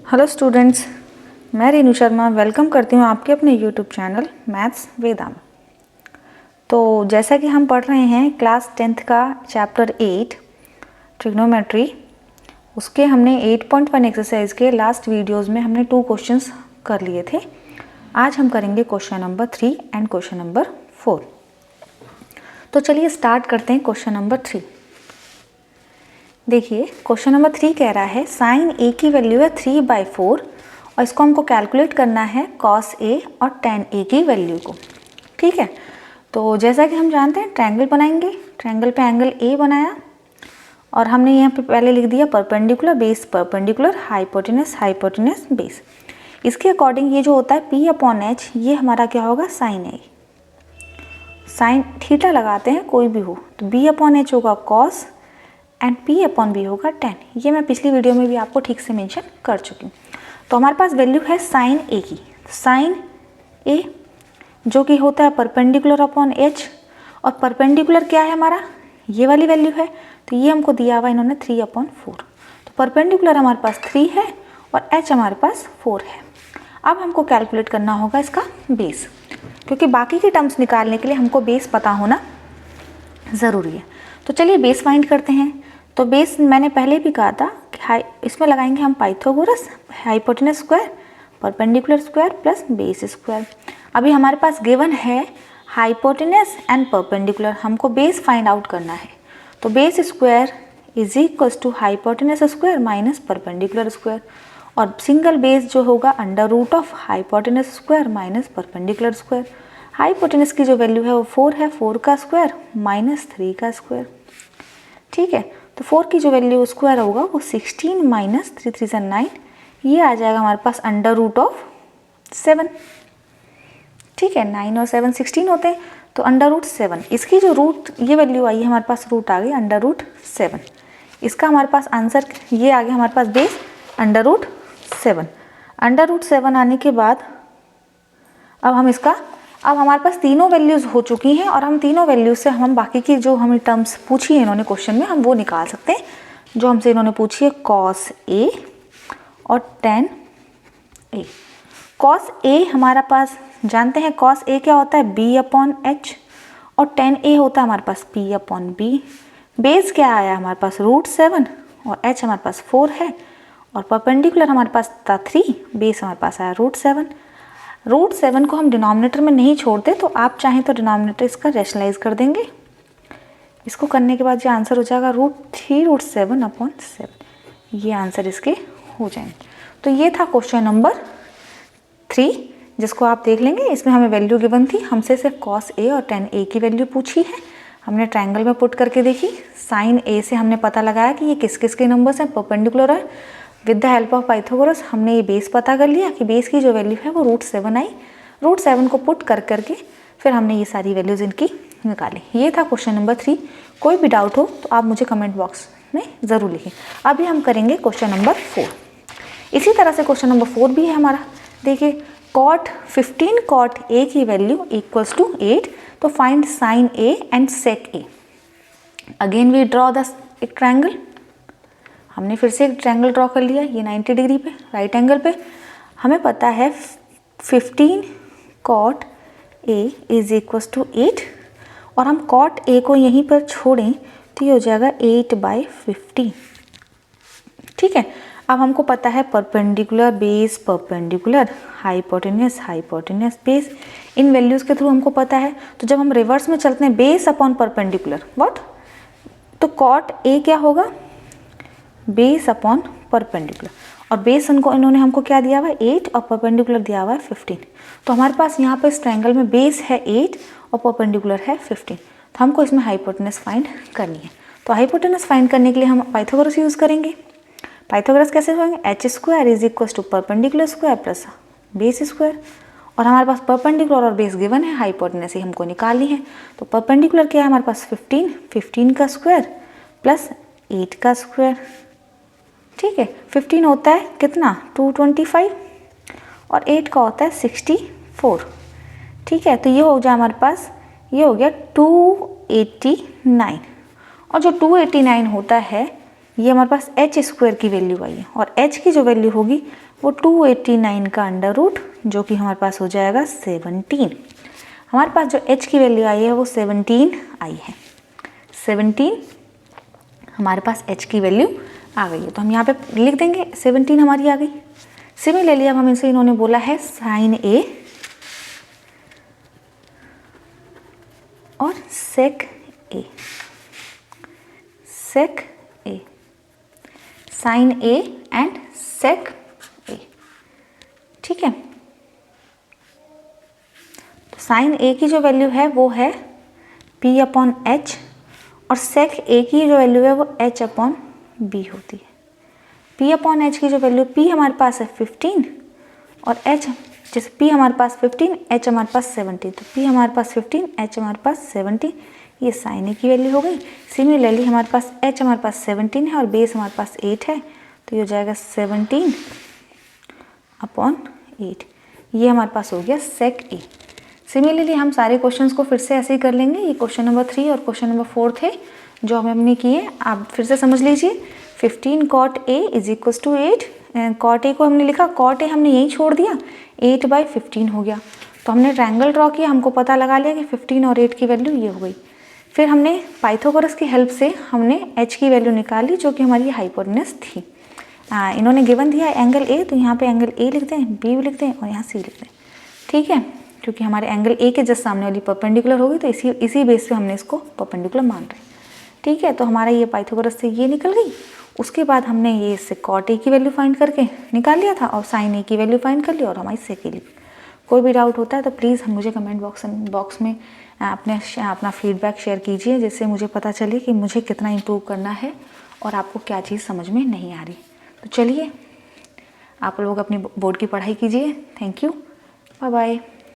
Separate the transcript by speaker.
Speaker 1: Hello students, मैं Renu Sharma welcome करती हूँ आपके अपने यूट्यूब चैनल मैथ्स वेदा में। तो जैसा कि हम पढ़ रहे हैं क्लास 10th का चैप्टर 8 ट्रिग्नोमेट्री, उसके हमने 8.1 एक्सरसाइज के लास्ट वीडियोस में हमने 2 क्वेश्चंस कर लिए थे। आज हम करेंगे question number 3 and question number 4। तो चलिए स्टार्ट करते हैं क्वेश्चन नंबर 3। देखिए क्वेश्चन नंबर 3 कह रहा है साइन ए की वैल्यू है 3/4 और इसको हमको कैलकुलेट करना है कॉस ए और टेन ए की वैल्यू को। ठीक है, तो जैसा कि हम जानते हैं ट्रायंगल बनाएंगे। ट्रायंगल पे एंगल ए बनाया और हमने यहाँ पे पहले लिख दिया perpendicular base perpendicular hypotenuse hypotenuse base. इसके अकॉर्डिंग ये जो होता है P/H ये हमारा क्या होगा साइन ए। साइन थीटा लगाते हैं कोई भी हो तो B/H होगा कॉस एंड P/B होगा टेन। ये मैं पिछली वीडियो में भी आपको ठीक से मेंशन कर चुकी हूँ। तो हमारे पास वैल्यू है साइन ए की। साइन ए जो कि होता है परपेंडिकुलर अपॉन एच, और परपेंडिकुलर क्या है हमारा ये वाली वैल्यू है, तो ये हमको दिया हुआ इन्होंने 3/4। तो परपेंडिकुलर हमारे पास 3 है और एच हमारे पास 4 है। अब हमको कैलकुलेट करना होगा इसका बेस, क्योंकि बाकी के टर्म्स निकालने के लिए हमको बेस पता होना ज़रूरी है। तो चलिए बेस फाइंड करते हैं। तो बेस मैंने पहले भी कहा था कि इसमें लगाएंगे हम Pythagoras hypotenuse square perpendicular square plus base square. अभी हमारे पास गिवन है हाइपोटेनस एंड परपेंडिकुलर, हमको बेस फाइंड आउट करना है। तो base square is equals to hypotenuse square minus perpendicular square, और सिंगल बेस जो होगा under root of hypotenuse square minus perpendicular square. Hypotenuse की जो वैल्यू है वो 4 है, 4 का स्क्वायर माइनस 3 का स्क्वायर। ठीक है, तो 4 की जो वैल्यू स्क्वायर होगा वो 16 माइनस 3 3 से 9, ये आ जाएगा हमारे पास अंडर रूट ऑफ 7। ठीक है, 9 और 7 16 होते हैं, तो अंडर रूट 7। इसकी जो रूट ये वैल्यू आई है हमारे पास रूट आ गई अंडर रूट 7। इसका हमारे पास आंसर ये आ गया हमारे पास base under root 7। Under root 7 आने के बाद अब हमारे पास तीनों वैल्यूज़ हो चुकी हैं, और हम तीनों वैल्यूज से हम बाकी की जो हमें टर्म्स पूछी है इन्होंने क्वेश्चन में हम वो निकाल सकते हैं। जो हमसे इन्होंने पूछी है कॉस ए और टेन ए। कॉस ए हमारा पास जानते हैं कॉस ए क्या होता है B/H, और टेन ए होता है हमारे पास P/B। बेस क्या आया हमारे पास √7 और h हमारे पास 4 है, और परपेंडिकुलर हमारे पास था 3, बेस हमारे पास आया √7। √7 को हम डिनोमिनेटर में नहीं छोड़ते, तो आप चाहें तो डिनोमिनेटर इसका रैशनलाइज कर देंगे। इसको करने के बाद ये आंसर हो जाएगा √3√7/7। ये आंसर इसके हो जाएंगे। तो ये था क्वेश्चन नंबर 3, जिसको आप देख लेंगे। इसमें हमें वैल्यू गिवन थी, हमसे सिर्फ कॉस ए और टेन ए की वैल्यू पूछी है। हमने ट्रायंगल में पुट करके देखी। साइन ए से हमने पता लगाया कि ये किस किस के नंबर्स हैं, परपेंडिकुलर है। With the help of Pythagoras हमने ये बेस पता कर लिया कि बेस की जो वैल्यू है वो √7 आई। √7 को पुट कर करके फिर हमने ये सारी वैल्यूज इनकी निकाली। ये था क्वेश्चन नंबर 3। कोई भी डाउट हो तो आप मुझे कमेंट बॉक्स में ज़रूर लिखें। अभी हम करेंगे क्वेश्चन नंबर 4। इसी तरह से क्वेश्चन नंबर 4 भी है हमारा। देखिए कॉट 15 कॉट ए की वैल्यू इक्वल्स टू 8, तो find sine A and sec A. Again we draw the एक ट्रायंगल। हमने फिर से एक ट्रायंगल ड्रॉ कर लिया, ये 90 डिग्री पे राइट एंगल पे। हमें पता है 15 cot A is equals to 8, और हम कॉट ए को यहीं पर छोड़ें तो ये हो जाएगा 8/15। ठीक है, अब हमको पता है perpendicular base perpendicular hypotenuse hypotenuse base, इन वैल्यूज़ के थ्रू हमको पता है। तो जब हम रिवर्स में चलते हैं बेस अपॉन परपेंडिकुलर व्हाट, तो कॉट ए क्या होगा बेस अपॉन परपेंडिकुलर, और बेस इन्होंने हमको क्या दिया हुआ है 8 और परपेंडिकुलर दिया हुआ है 15। तो हमारे पास यहाँ पर इस ट्रायंगल में बेस है 8 और परपेंडिकुलर है 15, तो हमको इसमें हाइपोटेनस फाइंड करनी है। तो हाइपोटेनस फाइंड करने के लिए हम पाइथागोरस यूज़ करेंगे। पाइथागोरस कैसे होंगे, h² is equals to perpendicular square plus base square, और हमारे पास परपेंडिकुलर और बेस गिवन है, हाइपोटेनस ही हमको निकालनी है। तो परपेंडिकुलर क्या है हमारे पास 15 का स्क्वायर प्लस 8 का स्क्वायर। ठीक है, 15 होता है कितना 225, और 8 का होता है 64। ठीक है, तो ये हो जाए हमारे पास, ये हो गया 289, और जो 289 होता है ये हमारे पास एच स्क्वायर की वैल्यू आई है और एच की जो वैल्यू होगी वो 289 का अंडर रूट, जो कि हमारे पास हो जाएगा 17। हमारे पास जो एच की वैल्यू आई है वो 17 आई है। 17 हमारे पास एच की वैल्यू आ गई है, तो हम यहाँ पे लिख देंगे 17 हमारी आ गई। सिमिलरली अब हम इनसे इन्होंने बोला है साइन ए और सेक ए, सेक ए, साइन ए एंड सेक ए, ठीक है। तो साइन ए की जो वैल्यू है वो है p अपॉन एच और सेक ए की जो वैल्यू है वो h अपॉन बी होती है। p अपॉन एच की जो वैल्यू p हमारे पास है 15 और h, जैसे p हमारे पास 15, h हमारे पास 70, तो p हमारे पास 15, h हमारे पास 70, ये साइन ए की वैल्यू हो गई। सिमिलरली हमारे पास h हमारे पास 17 है और बेस हमारे पास 8 है, तो ये हो जाएगा 17 अपॉन 8, ये हमारे पास हो गया सेक ए। सिमिलरली हम सारे क्वेश्चंस को फिर से ऐसे ही कर लेंगे। ये क्वेश्चन नंबर 3 और क्वेश्चन नंबर 4 थे जो हमने किए, आप फिर से समझ लीजिए। 15 cot A is equal to 8, cot A को हमने लिखा, कॉट ए हमने यहीं छोड़ दिया, 8/15 हो गया। तो हमने ट्रायंगल ड्रॉ किया, हमको पता लगा लिया कि 15 और 8 की वैल्यू ये हो गई। फिर हमने पाइथागोरस की हेल्प से हमने एच की वैल्यू निकाली जो कि हमारी हाइपोटेनस थी। इन्होंने गिवन दिया एंगल ए, तो यहाँ पे एंगल ए लिख दें, बी भी लिख दें और यहाँ सी लिख दें, ठीक है, क्योंकि हमारे एंगल ए के जस्ट सामने वाली परपेंडिकुलर होगी, तो इसी बेस पे हमने इसको परपेंडिकुलर मान रहे हैं, ठीक है। तो हमारा ये पाइथागोरस से ये निकल गई। उसके बाद हमने ये इससे कॉट ए की वैल्यू फाइंड करके निकाल लिया था और साइन ए की वैल्यू फाइंड कर ली और हमारी सेक ए लिख। कोई भी डाउट होता है तो प्लीज़ मुझे कमेंट बॉक्स में अपना फीडबैक शेयर कीजिए, जिससे मुझे पता चले कि मुझे कितना इम्प्रूव करना है और आपको क्या चीज़ समझ में नहीं आ रही। तो चलिए आप लोग अपनी बोर्ड की पढ़ाई कीजिए। Thank you, bye bye.